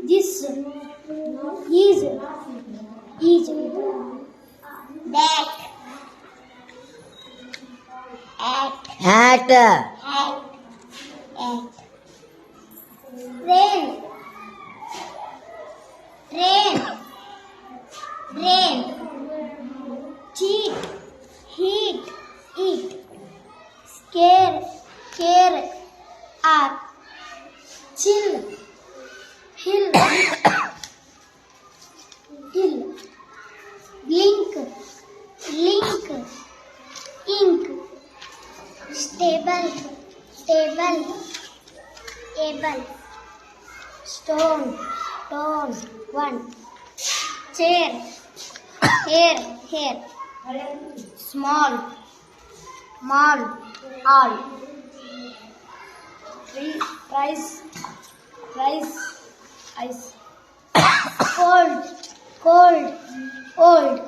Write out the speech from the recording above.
this, is, that, at, at, rain, cheat, heat, eat, scare, are, chill, hill, blink, link, ink, stable, able, stone, one, chair, hair, small, mall, all, rice, ice, cold, old,